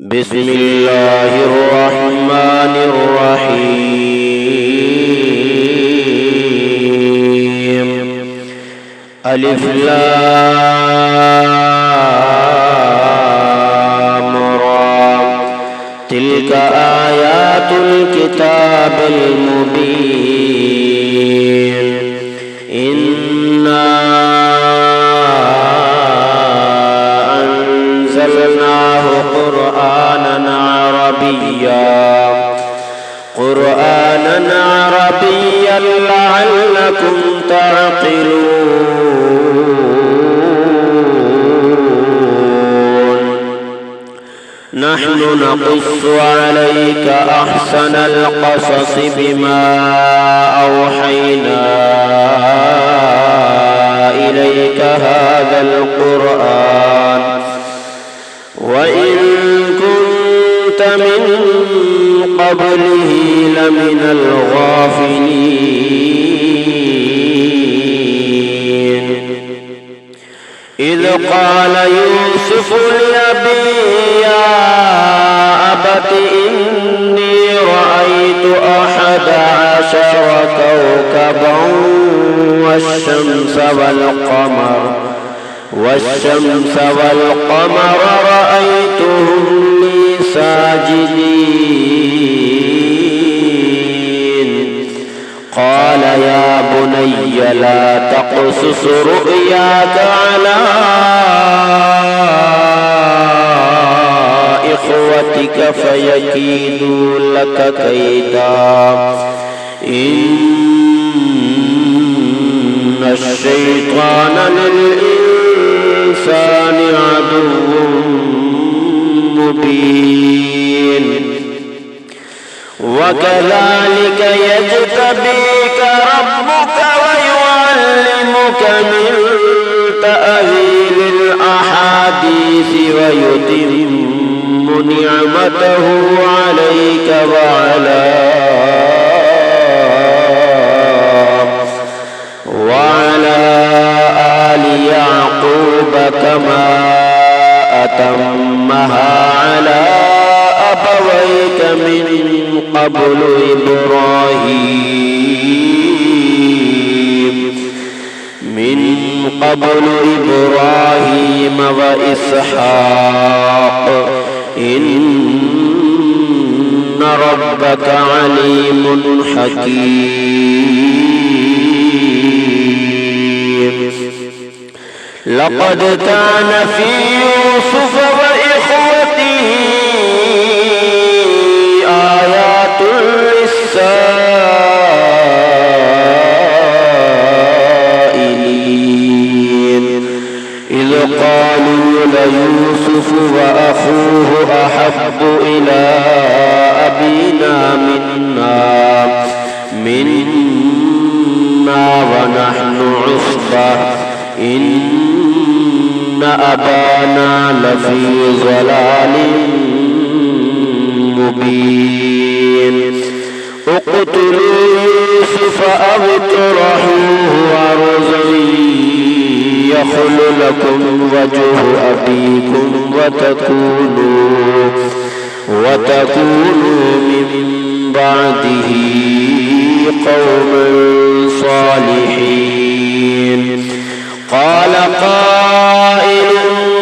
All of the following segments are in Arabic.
بسم الله الرحمن الرحيم. ألف لام را. تلك آيات الكتاب المبين. إنا أنزلناه قرآنا عربيا لعلكم تعقلون. نحن نقص عليك أحسن القصص بما أوحينا إليك هذا القرآن وإن كنت من قبله لمن الغافلين. إذ قال يوسف لأبيه يا أبت إني رأيت 11 كوكبا والشمس والقمر رأيتهم لي ساجدين. قال يا بني لا تقصص رؤياك على إخوتك فيكيدوا لك كيدا إن الشيطان للإنسان عدو مبين. وكذلك يجتبيك ربك ويعلمك من تأويل الأحاديث ويتم نعمته عليك وعلى آل يعقوب كما أتمها على أبويك من قبل إبراهيم وإسحاق إن ربك عليم حكيم. لقد كان في يوسف وإخوته آيات للسائلين. إذ قالوا ليوسف وأخوه أحب إلى أبينا منا ونحن عصبة إن أبانا لفي ضلال مبين. اقتلوا يوسف أو اطرحوه أرضا يخل لكم وجه أبيكم وتكونوا من بعده قوما صالحين. قال قائل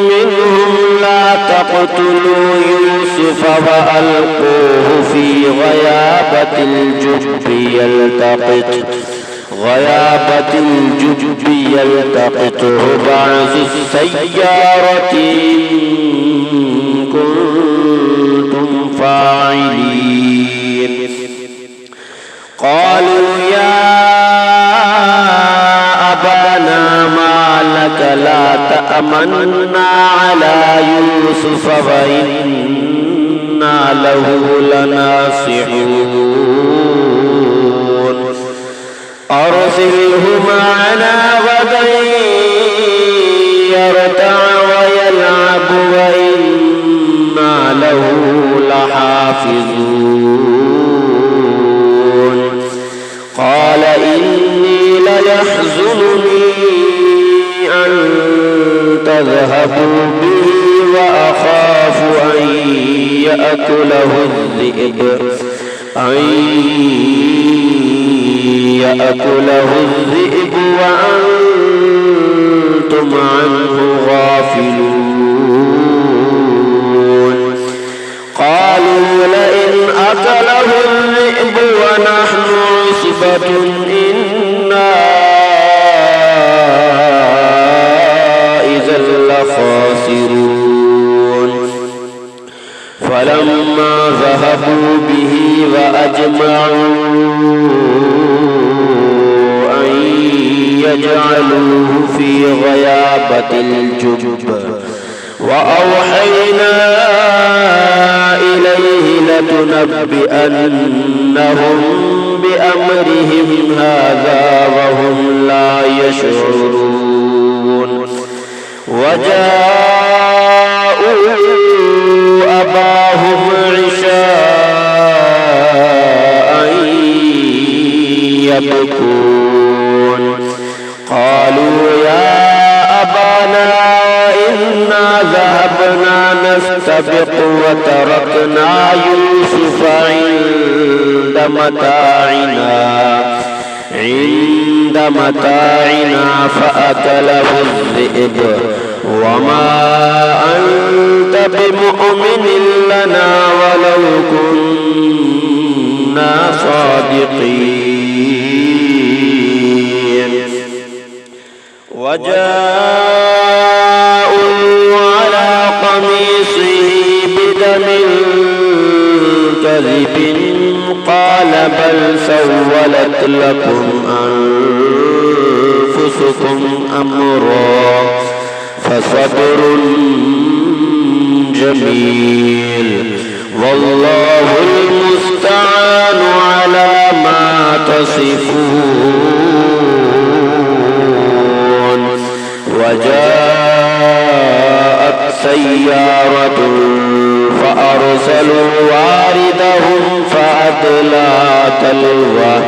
منهم لا تقتلوا يوسف وألقوه في غيابة الجب يلتقطه بعض السيارة إن كنتم فاعلين. قالوا يا أبانا ما لك لا تأمنا على يوسف وإنا له لناصحون. أرسله معنا غدا يرتع ويلعب وإنا له لحافظون. قال إني ليحزنني أن تذهبوا به وأخاف أن يأكله الذئب وأنتم عنه غافلون قالوا لئن أكله الذئب ونحن عصبة إنا إذا لخاسرون فلما ذهبوا به وأجمعوا أن يجعلوه في غيابة الجب وأوحينا إليه لتنبئنهم بأمرهم هذا وهم لا يشعرون وجاءوا أباهم عشاء يبكون قالوا يا أبانا إنا ذهبنا نستبق وتركنا يوسف عند متاعنا فأكله الذئب وما أنت بمؤمن لنا ولو كنا صادقين وجاءوا على قميصه بدم كذب قال بل سولت لكم أنفسكم أمرا فصبر جميل والله المستعان على ما تصفون وجاءت سيارة فأرسلوا واردهم فأدلى دلوه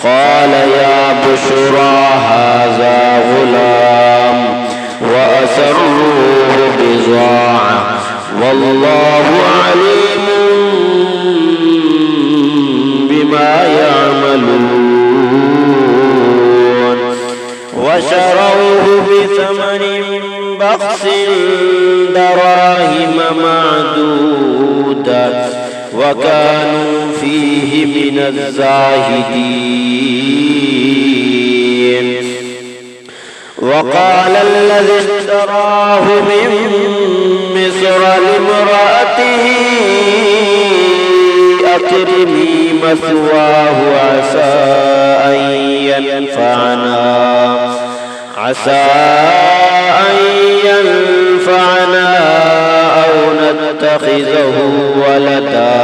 قال يا بشرى هذا غلام وأسروه بضاعة والله عليم بما يعملون وشروه بثمن بخس دراهم معدودة وكانوا فيه من الزاهدين وقال الذي اشتراه من مصر لامرأته أكرمي مثواه عسى أن ينفعنا أو نتخذه ولدا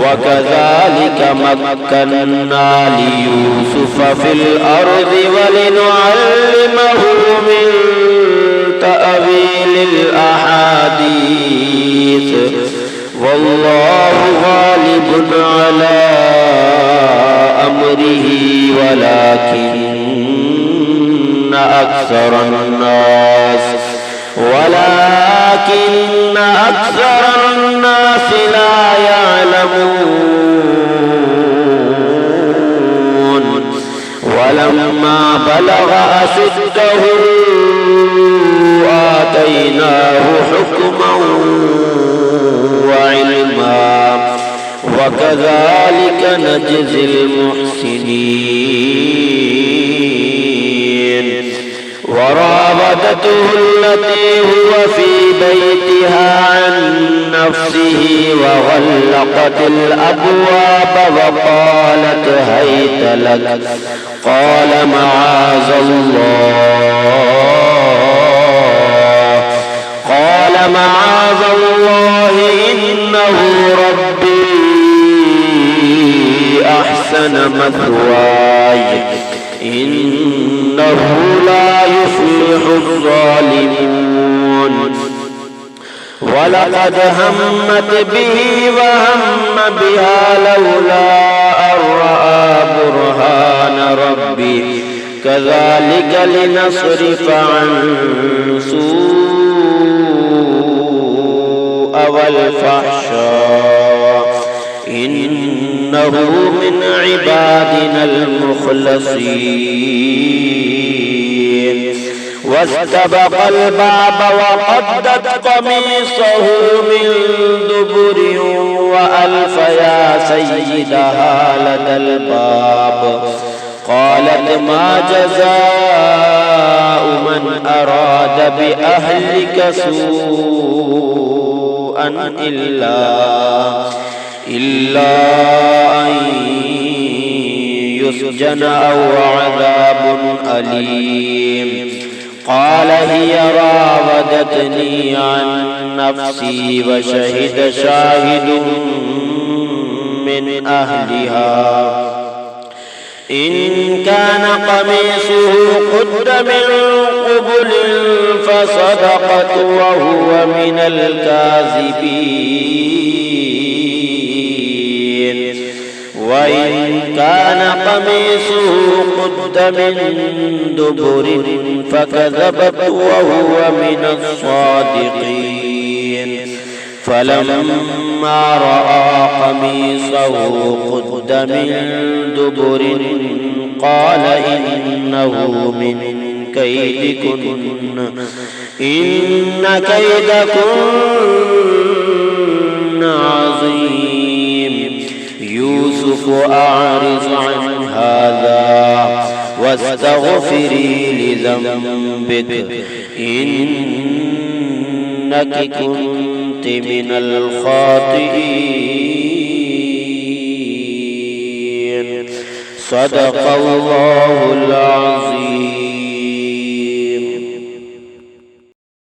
وكذلك مكنا ليوسف في الأرض ولنعلمه من تأويل الأحاديث والله غالب على أمره ولكن أكثر الناس لا يعلمون ولما بلغ أشده آتيناه حكما وعلما وكذلك نجزي المحسنين وراودته التي هو في بيتها عن نفسه وغلقت الأبواب وقالت هيت لك قال معاذ الله إنه ربي أحسن مثواي إنه لا يفلح الظالمون ولقد همت به وهم بها لولا أن رأى برهان ربي كذلك لنصرف عن سوء والفحشاء إنه من عبادنا المخلصين. واستبق الباب وقدت قميصه من دبر وألف يا سيدها لدى الباب. قالت ما جزاء من أراد بأهلك سوءا إلا أن يسجن أو عذاب أليم. قال هي راودتني عن نفسي وشهد شاهد من أهلها إن كان قميصه قد من قبل فصدقت وهو من الكاذبين وإن كان قميصه قد من دبر فكذبت وهو من الصادقين. فلما رأى قميصه قد من دبر قال إنه من كيدكن إن كيدكن عظيم. يوسف أعرض عن هذا واستغفري لذنبك إنك كنت من الخاطئين. صدق الله العظيم.